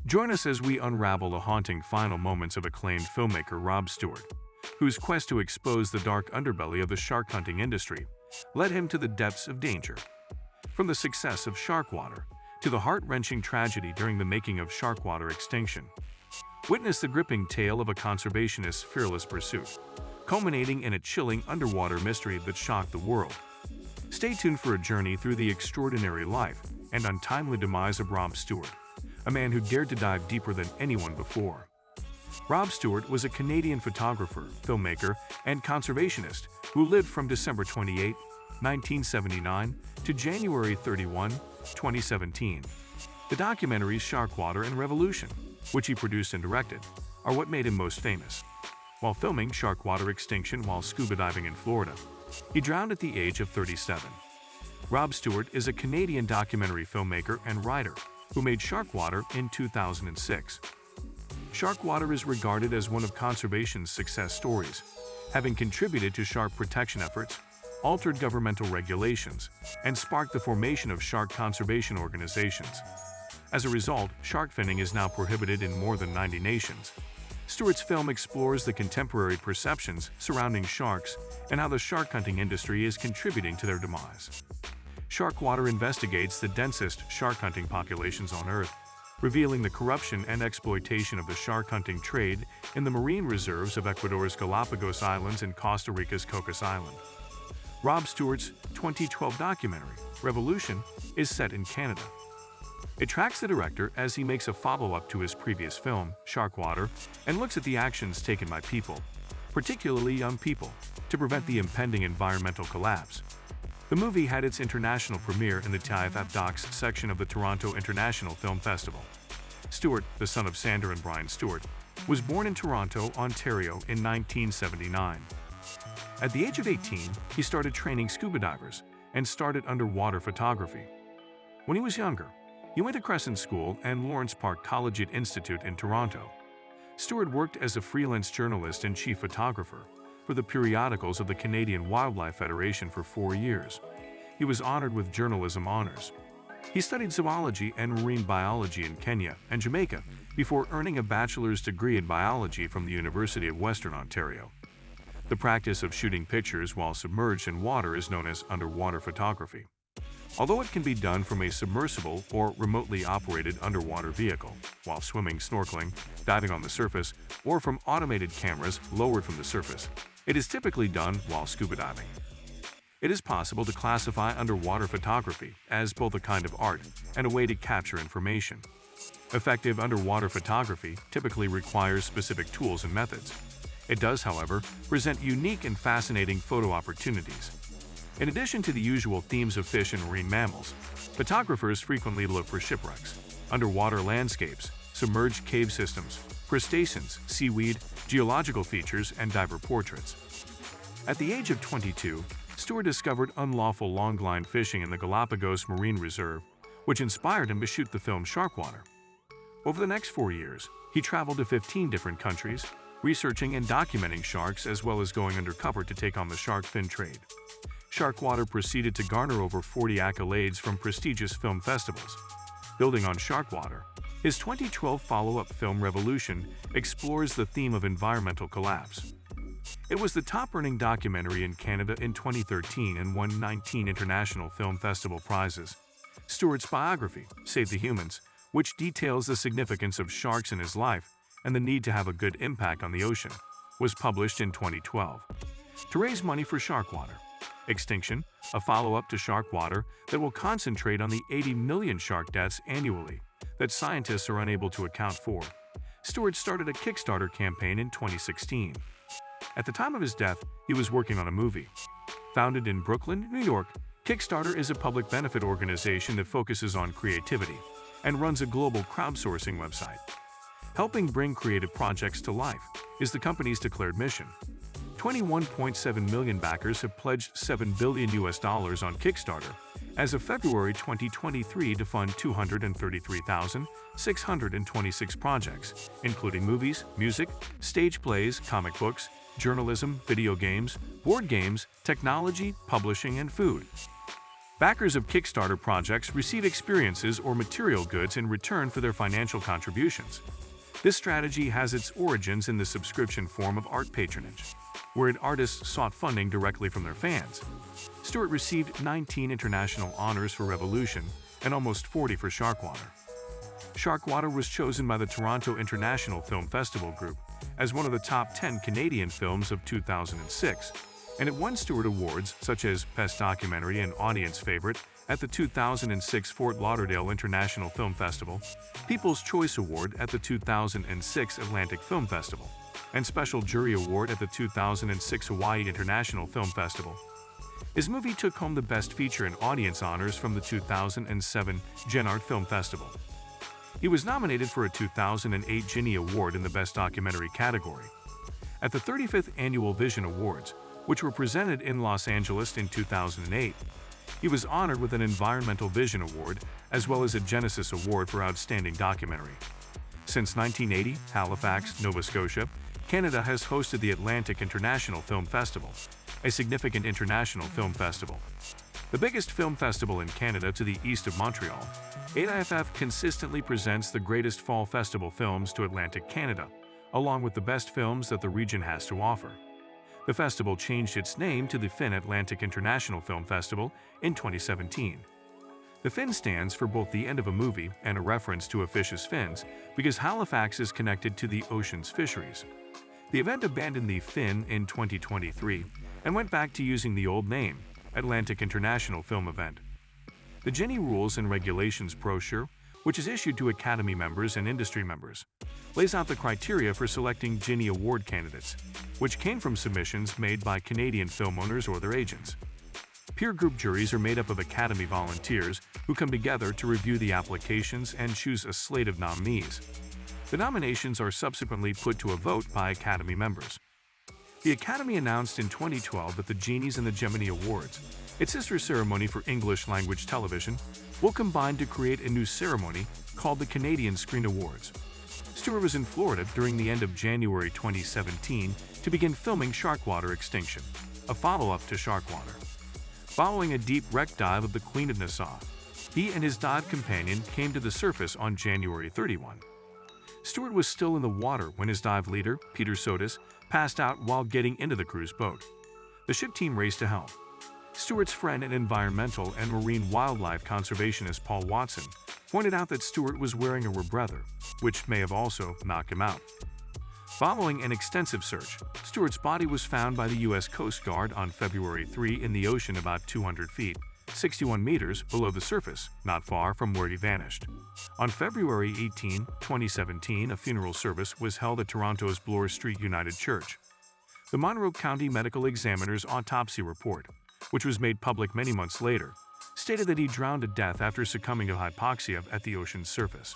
Join us as we unravel the haunting final moments of acclaimed filmmaker Rob Stewart, whose quest to expose the dark underbelly of the shark hunting industry led him to the depths of danger. From the success of Sharkwater to the heart-wrenching tragedy during the making of Sharkwater extinction, witness the gripping tale of a conservationist's fearless pursuit, culminating in a chilling underwater mystery that shocked the world. Stay tuned for a journey through the extraordinary life and untimely demise of Rob Stewart, a man who dared to dive deeper than anyone before. Rob Stewart was a Canadian photographer, filmmaker, and conservationist who lived from December 28, 1979 to January 31, 2017. The documentaries Sharkwater and Revolution, which he produced and directed, are what made him most famous. While filming Sharkwater extinction while scuba diving in Florida, he drowned at the age of 37. Rob Stewart is a Canadian documentary filmmaker and writer who made Sharkwater in 2006. Sharkwater is regarded as one of conservation's success stories, having contributed to shark protection efforts, altered governmental regulations, and sparked the formation of shark conservation organizations. As a result, shark finning is now prohibited in more than 90 nations. Stewart's film explores the contemporary perceptions surrounding sharks and how the shark hunting industry is contributing to their demise. Sharkwater investigates the densest shark hunting populations on Earth, revealing the corruption and exploitation of the shark hunting trade in the marine reserves of Ecuador's Galapagos Islands and Costa Rica's Cocos Island. Rob Stewart's 2012 documentary, Revolution, is set in Canada. It tracks the director as he makes a follow-up to his previous film, Sharkwater, and looks at the actions taken by people, particularly young people, to prevent the impending environmental collapse. The movie had its international premiere in the TIFF Docs section of the Toronto International Film Festival. Stewart, the son of Sandra and Brian Stewart, was born in Toronto, Ontario in 1979. At the age of 18, he started training scuba divers and started underwater photography. When he was younger, he went to Crescent School and Lawrence Park Collegiate Institute in Toronto. Stewart worked as a freelance journalist and chief photographer for the periodicals of the Canadian Wildlife Federation for 4 years. He was honored with journalism honors. He studied zoology and marine biology in Kenya and Jamaica before earning a bachelor's degree in biology from the University of Western Ontario. The practice of shooting pictures while submerged in water is known as underwater photography. Although it can be done from a submersible or remotely operated underwater vehicle, while swimming, snorkeling, diving on the surface, or from automated cameras lowered from the surface, it is typically done while scuba diving. It is possible to classify underwater photography as both a kind of art and a way to capture information. Effective underwater photography typically requires specific tools and methods. It does, however, present unique and fascinating photo opportunities. In addition to the usual themes of fish and marine mammals, photographers frequently look for shipwrecks, underwater landscapes, submerged cave systems, crustaceans, seaweed, geological features, and diver portraits. At the age of 22, Stewart discovered unlawful longline fishing in the Galapagos Marine Reserve, which inspired him to shoot the film Sharkwater. Over the next 4 years, he traveled to 15 different countries, researching and documenting sharks as well as going undercover to take on the shark fin trade. Sharkwater proceeded to garner over 40 accolades from prestigious film festivals. Building on Sharkwater, his 2012 follow-up film Revolution explores the theme of environmental collapse. It was the top-earning documentary in Canada in 2013 and won 19 international film festival prizes. Stewart's biography, Save the Humans, which details the significance of sharks in his life and the need to have a good impact on the ocean, was published in 2012. To raise money for Sharkwater Extinction, a follow-up to Sharkwater that will concentrate on the 80 million shark deaths annually that scientists are unable to account for, Stewart started a Kickstarter campaign in 2016. At the time of his death, he was working on a movie. Founded in Brooklyn, New York, Kickstarter is a public benefit organization that focuses on creativity and runs a global crowdsourcing website. Helping bring creative projects to life is the company's declared mission. 21.7 million backers have pledged $7 billion on Kickstarter as of February 2023 to fund 233,626 projects, including movies, music, stage plays, comic books, journalism, video games, board games, technology, publishing, and food. Backers of Kickstarter projects receive experiences or material goods in return for their financial contributions. This strategy has its origins in the subscription form of art patronage, where artists sought funding directly from their fans. Stewart received 19 international honors for Revolution and almost 40 for Sharkwater. Sharkwater was chosen by the Toronto International Film Festival Group as one of the top 10 Canadian films of 2006, and it won Stewart awards such as Best Documentary and Audience Favorite at the 2006 Fort Lauderdale International Film Festival, People's Choice Award at the 2006 Atlantic Film Festival, and Special Jury Award at the 2006 Hawaii International Film Festival. His movie took home the Best Feature and Audience honors from the 2007 Gen Art Film Festival. He was nominated for a 2008 Ginny Award in the Best Documentary category. At the 35th Annual Vision Awards, which were presented in Los Angeles in 2008, he was honored with an Environmental Vision Award as well as a Genesis Award for Outstanding Documentary. Since 1980, Halifax, Nova Scotia, Canada has hosted the Atlantic International Film Festival, a significant international film festival. The biggest film festival in Canada to the east of Montreal, AIFF consistently presents the greatest fall festival films to Atlantic Canada, along with the best films that the region has to offer. The festival changed its name to the Fin Atlantic International Film Festival in 2017. The fin stands for both the end of a movie and a reference to a fish's fins because Halifax is connected to the ocean's fisheries. The event abandoned the fin in 2023 and went back to using the old name, Atlantic International Film Event. The Ginny Rules and Regulations brochure, which is issued to Academy members and industry members, lays out the criteria for selecting Ginny Award candidates, which came from submissions made by Canadian film owners or their agents. Peer group juries are made up of Academy volunteers who come together to review the applications and choose a slate of nominees. The nominations are subsequently put to a vote by Academy members. The Academy announced in 2012 that the Genies and the Gemini Awards, its sister ceremony for English-language television, will combine to create a new ceremony called the Canadian Screen Awards. Stewart was in Florida during the end of January 2017 to begin filming Sharkwater Extinction, a follow-up to Sharkwater. Following a deep wreck dive of the Queen of Nassau, he and his dive companion came to the surface on January 31. Stewart was still in the water when his dive leader, Peter Sotis, passed out while getting into the cruise boat. The ship team raced to help. Stewart's friend and environmental and marine wildlife conservationist Paul Watson pointed out that Stewart was wearing a rebreather, which may have also knocked him out. Following an extensive search, Stewart's body was found by the U.S. Coast Guard on February 3 in the ocean about 200 feet, 61 meters below the surface, not far from where he vanished. On February 18, 2017, a funeral service was held at Toronto's Bloor Street United Church. The Monroe County Medical Examiner's autopsy report, which was made public many months later, stated that he drowned to death after succumbing to hypoxia at the ocean's surface.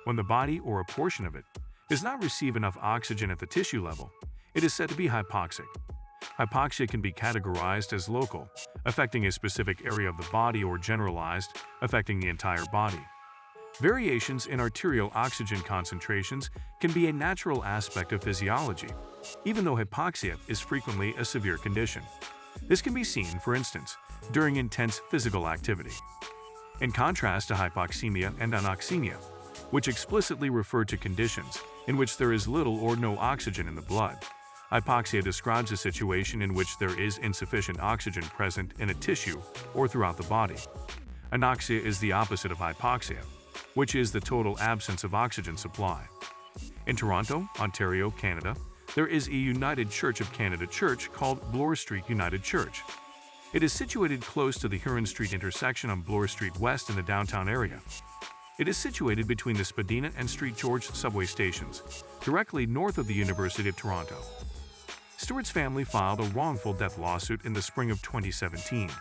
When the body, or a portion of it, does not receive enough oxygen at the tissue level, it is said to be hypoxic. Hypoxia can be categorized as local, affecting a specific area of the body, or generalized, affecting the entire body. Variations in arterial oxygen concentrations can be a natural aspect of physiology, even though hypoxia is frequently a severe condition. This can be seen, for instance, during intense physical activity. In contrast to hypoxemia and anoxemia, which explicitly refer to conditions in which there is little or no oxygen in the blood, hypoxia describes a situation in which there is insufficient oxygen present in a tissue or throughout the body. Anoxia is the opposite of hypoxia, which is the total absence of oxygen supply. In Toronto, Ontario, Canada, there is a United Church of Canada church called Bloor Street United Church. It is situated close to the Huron Street intersection on Bloor Street West in the downtown area. It is situated between the Spadina and Street George subway stations, directly north of the University of Toronto. Stewart's family filed a wrongful death lawsuit in the spring of 2017,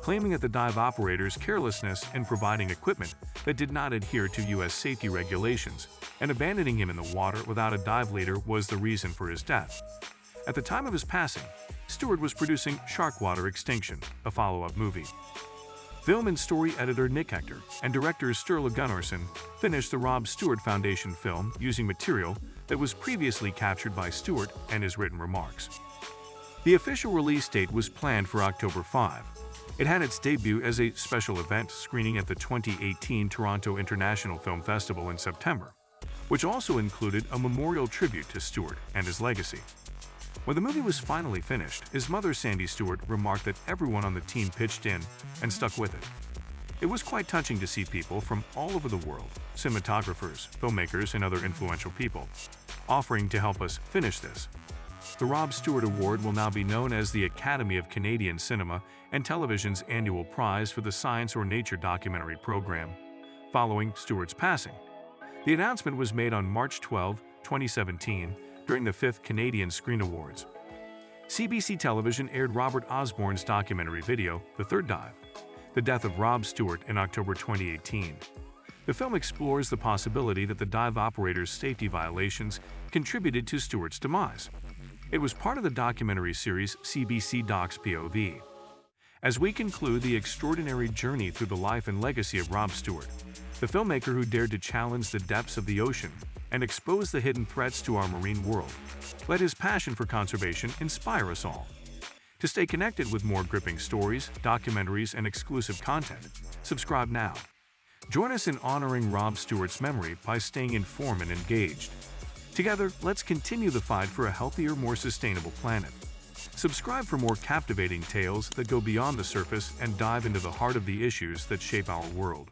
claiming that the dive operator's carelessness in providing equipment that did not adhere to U.S. safety regulations and abandoning him in the water without a dive leader was the reason for his death. At the time of his passing, Stewart was producing Sharkwater Extinction, a follow-up movie. Film and story editor Nick Hector and director Sturla Gunnarsson finished the Rob Stewart Foundation film using material that was previously captured by Stewart and his written remarks. The official release date was planned for October 5. It had its debut as a special event screening at the 2018 Toronto International Film Festival in September, which also included a memorial tribute to Stewart and his legacy. When the movie was finally finished, his mother Sandy Stewart remarked that everyone on the team pitched in and stuck with it. It was quite touching to see people from all over the world, cinematographers, filmmakers, and other influential people, offering to help us finish this. The Rob Stewart Award will now be known as the Academy of Canadian Cinema and Television's annual prize for the science or nature documentary program, following Stewart's passing. The announcement was made on March 12, 2017, during the 5th Canadian Screen Awards. CBC Television aired Robert Osborne's documentary video, The Third Dive: The Death of Rob Stewart, in October 2018. The film explores the possibility that the dive operator's safety violations contributed to Stewart's demise. It was part of the documentary series CBC Docs POV. As we conclude the extraordinary journey through the life and legacy of Rob Stewart, the filmmaker who dared to challenge the depths of the ocean and expose the hidden threats to our marine world, let his passion for conservation inspire us all. To stay connected with more gripping stories, documentaries, and exclusive content, subscribe now. Join us in honoring Rob Stewart's memory by staying informed and engaged. Together, let's continue the fight for a healthier, more sustainable planet. Subscribe for more captivating tales that go beyond the surface and dive into the heart of the issues that shape our world.